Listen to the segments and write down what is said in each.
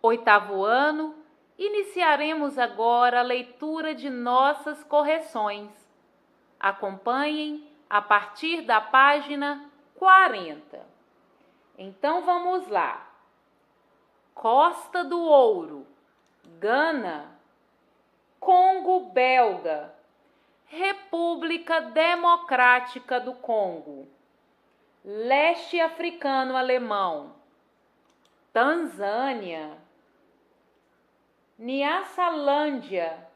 Oitavo ano, iniciaremos agora a leitura de nossas correções. Acompanhem a partir da página 40. Então vamos lá. Costa do Ouro, Gana, Congo Belga, República Democrática do Congo, Leste Africano Alemão, Tanzânia, Nyasalândia,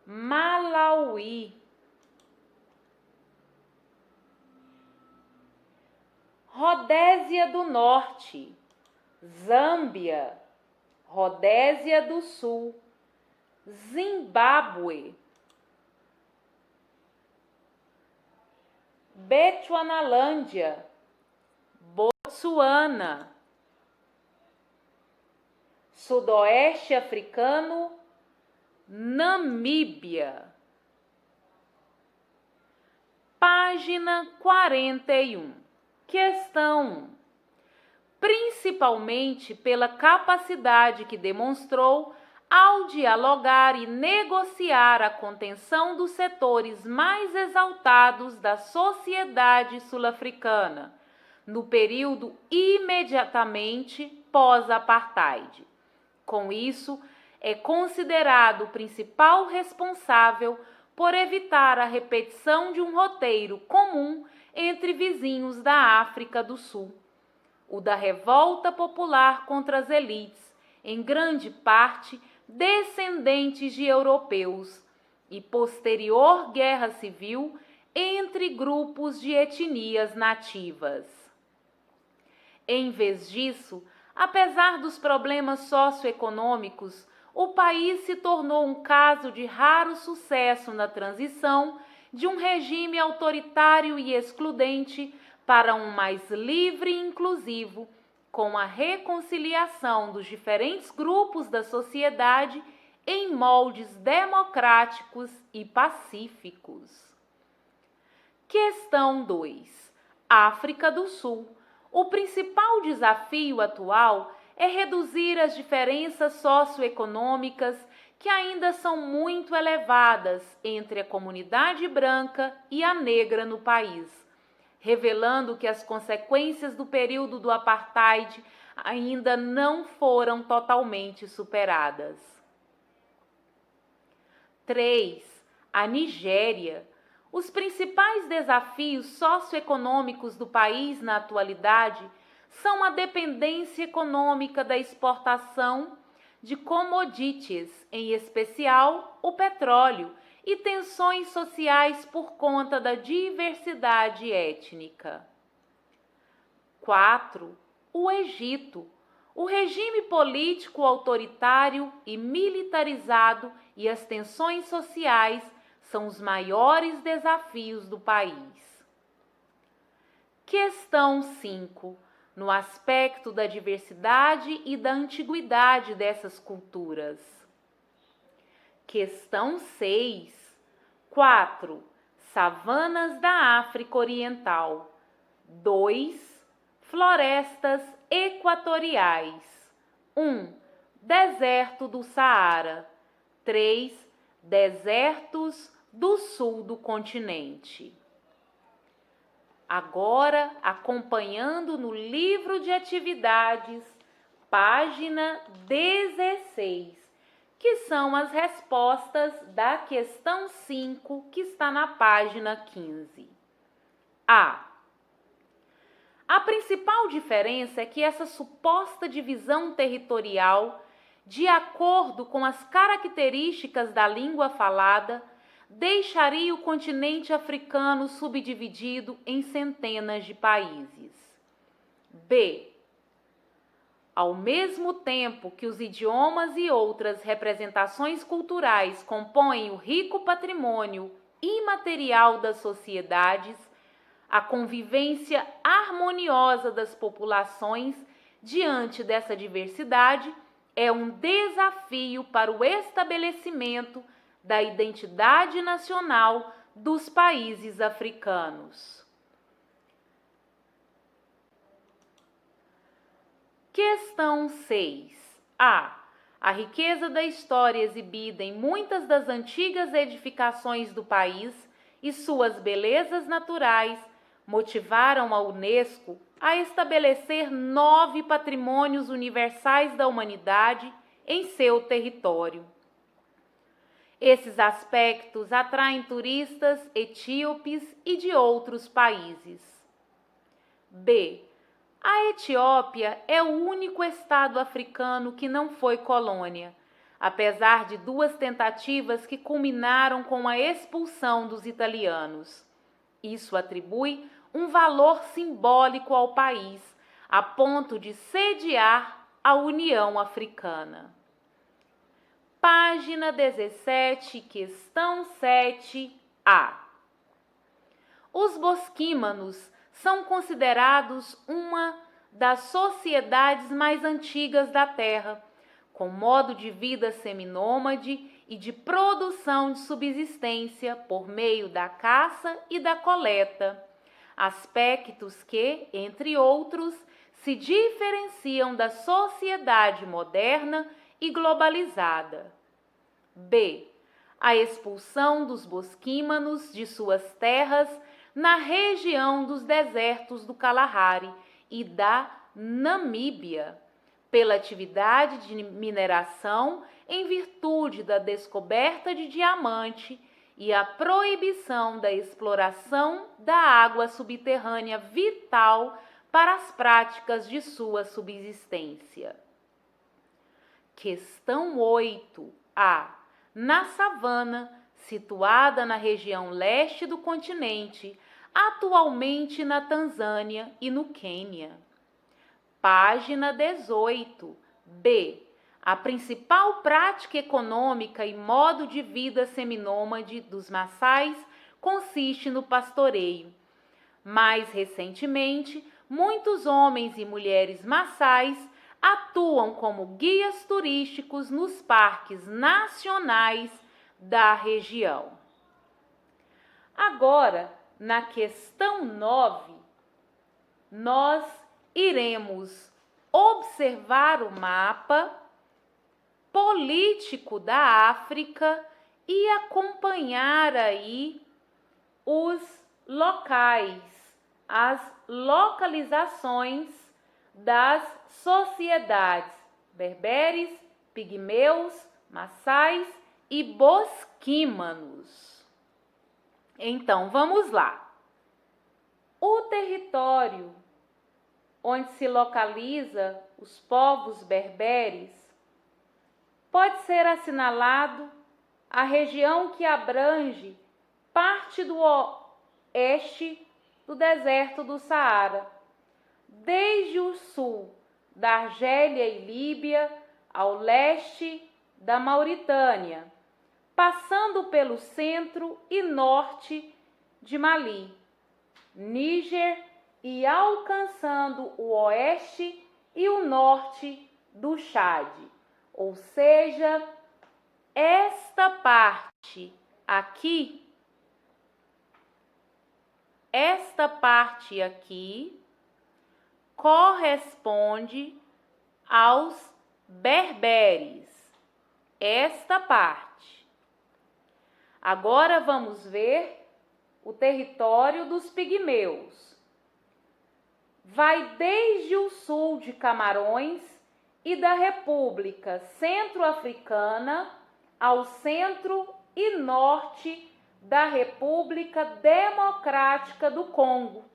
Malawi, Rodésia do Norte, Zâmbia, Rodésia do Sul, Zimbábue, Bechuanalândia, Botsuana, Sudoeste Africano, Namíbia. Página 41. Questão 1. Principalmente pela capacidade que demonstrou ao dialogar e negociar a contenção dos setores mais exaltados da sociedade sul-africana, no período imediatamente pós-apartheid. Com isso, é considerado o principal responsável por evitar a repetição de um roteiro comum entre vizinhos da África do Sul, o da revolta popular contra as elites, em grande parte descendentes de europeus, e posterior guerra civil entre grupos de etnias nativas. Em vez disso, apesar dos problemas socioeconômicos, o país se tornou um caso de raro sucesso na transição de um regime autoritário e excludente para um mais livre e inclusivo, com a reconciliação dos diferentes grupos da sociedade em moldes democráticos e pacíficos. Questão 2. África do Sul. O principal desafio atual é reduzir as diferenças socioeconômicas que ainda são muito elevadas entre a comunidade branca e a negra no país, revelando que as consequências do período do apartheid ainda não foram totalmente superadas. 3. A Nigéria. Os principais desafios socioeconômicos do país na atualidade são a dependência econômica da exportação de commodities, em especial o petróleo, e tensões sociais por conta da diversidade étnica. 4. O Egito. O regime político autoritário e militarizado e as tensões sociais são os maiores desafios do país. Questão 5. No aspecto da diversidade e da antiguidade dessas culturas. Questão 6. 4. Savanas da África Oriental. 2. Florestas equatoriais. 1. Deserto do Saara. 3. Desertos do sul do continente. Agora, acompanhando no livro de atividades, página 16, que são as respostas da questão 5, que está na página 15. A. A principal diferença é que essa suposta divisão territorial, de acordo com as características da língua falada, deixaria o continente africano subdividido em centenas de países. B. Ao mesmo tempo que os idiomas e outras representações culturais compõem o rico patrimônio imaterial das sociedades, a convivência harmoniosa das populações diante dessa diversidade é um desafio para o estabelecimento da identidade nacional dos países africanos. Questão 6. A. A riqueza da história exibida em muitas das antigas edificações do país e suas belezas naturais motivaram a Unesco a estabelecer 9 patrimônios universais da humanidade em seu território. Esses aspectos atraem turistas etíopes e de outros países. B. A Etiópia é o único estado africano que não foi colônia, apesar de 2 tentativas que culminaram com a expulsão dos italianos. Isso atribui um valor simbólico ao país, a ponto de sediar a União Africana. Página 17, questão 7a. Os bosquímanos são considerados uma das sociedades mais antigas da Terra, com modo de vida seminômade e de produção de subsistência por meio da caça e da coleta, aspectos que, entre outros, se diferenciam da sociedade moderna e globalizada. B. A expulsão dos bosquímanos de suas terras na região dos desertos do Kalahari e da Namíbia, pela atividade de mineração em virtude da descoberta de diamante e a proibição da exploração da água subterrânea vital para as práticas de sua subsistência. Questão 8a. Na savana, situada na região leste do continente, atualmente na Tanzânia e no Quênia. Página 18. B. A principal prática econômica e modo de vida seminômade dos Maçais consiste no pastoreio. Mais recentemente, muitos homens e mulheres maçais atuam como guias turísticos nos parques nacionais da região. Agora, na questão 9, nós iremos observar o mapa político da África e acompanhar aí os locais, as localizações das sociedades berberes, pigmeus, maçais e bosquímanos. Então, vamos lá. O território onde se localiza os povos berberes pode ser assinalado a região que abrange parte do oeste do deserto do Saara, desde o sul da Argélia e Líbia ao leste da Mauritânia, passando pelo centro e norte de Mali, Níger e alcançando o oeste e o norte do Chad. Ou seja, esta parte aqui corresponde aos berberes. Esta parte. Agora vamos ver o território dos pigmeus. Vai desde o sul de Camarões e da República Centro-Africana ao centro e norte da República Democrática do Congo,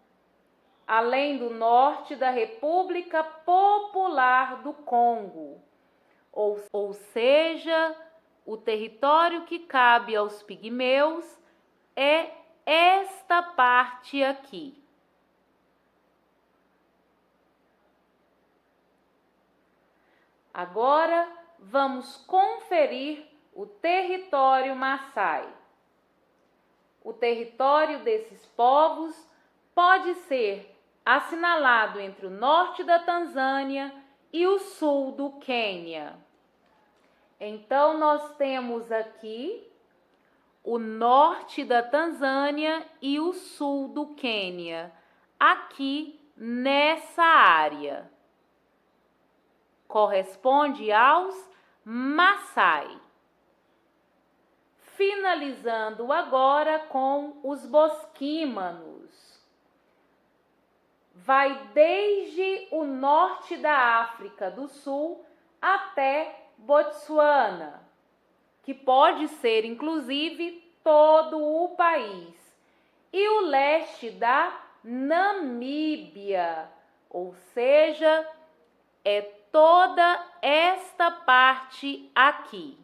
além do norte da República Popular do Congo, ou seja, o território que cabe aos pigmeus é esta parte aqui. Agora vamos conferir o território Maçai. O território desses povos pode ser assinalado entre o norte da Tanzânia e o sul do Quênia. Então, nós temos aqui o norte da Tanzânia e o sul do Quênia, aqui nessa área. corresponde aos Maasai. Finalizando agora com os bosquímanos. Vai desde o norte da África do Sul até Botsuana, que pode ser inclusive todo o país, e o leste da Namíbia, ou seja, é toda esta parte aqui.